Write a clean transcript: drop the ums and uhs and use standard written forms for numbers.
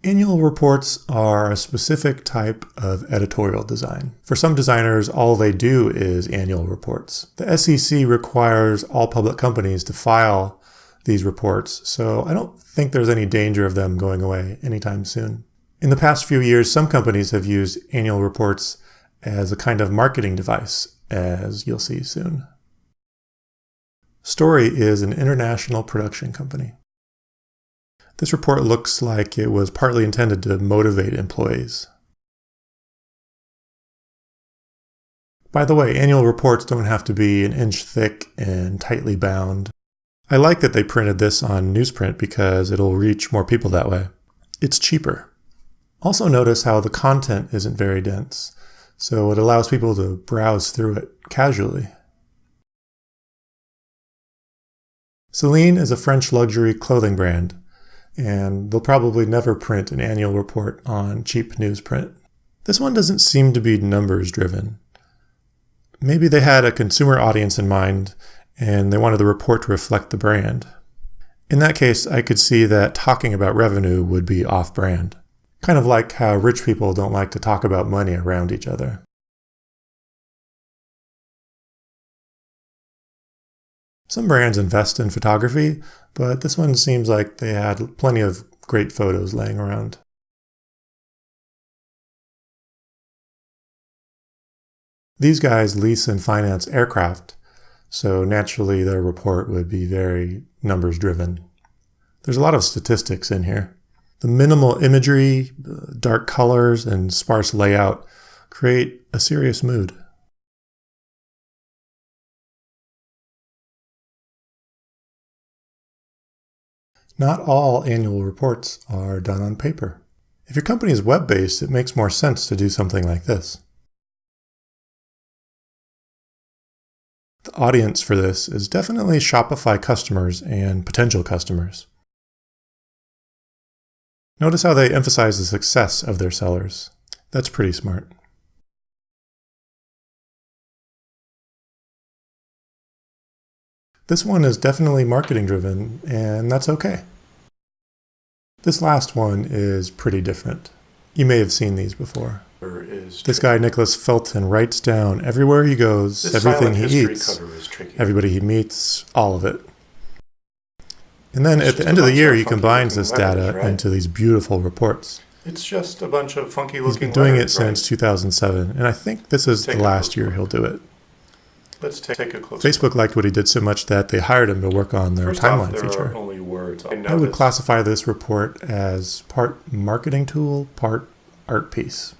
Annual reports are a specific type of editorial design. For some designers, all they do is annual reports. The SEC requires all public companies to file these reports, so I don't think there's any danger of them going away anytime soon. In the past few years, some companies have used annual reports as a kind of marketing device, as you'll see soon. Story is an international production company. This report looks like it was partly intended to motivate employees. By the way, annual reports don't have to be an inch thick and tightly bound. I like that they printed this on newsprint because it'll reach more people that way. It's cheaper. Also notice how the content isn't very dense, so it allows people to browse through it casually. Celine is a French luxury clothing brand, and they'll probably never print an annual report on cheap newsprint. This one doesn't seem to be numbers driven. Maybe they had a consumer audience in mind and they wanted the report to reflect the brand. In that case, I could see that talking about revenue would be off-brand. Kind of like how rich people don't like to talk about money around each other. Some brands invest in photography, but this one seems like they had plenty of great photos laying around. These guys lease and finance aircraft, so naturally their report would be very numbers driven. There's a lot of statistics in here. The minimal imagery, dark colors, and sparse layout create a serious mood. Not all annual reports are done on paper. If your company is web-based, it makes more sense to do something like this. The audience for this is definitely Shopify customers and potential customers. Notice how they emphasize the success of their sellers. That's pretty smart. This one is definitely marketing driven, and that's okay. This last one is pretty different. You may have seen these before. This guy, Nicholas Felton, writes down everywhere he goes, everything he eats, everybody he meets, all of it. And then at the end of the year, he combines this data into these beautiful reports. It's just a bunch of funky looking He's been doing it since 2007, and I think this is the last year he'll do it. Let's take a closer look. Facebook liked what he did so much that they hired him to work on their timeline feature. Only words. I would classify this report as part marketing tool, part art piece.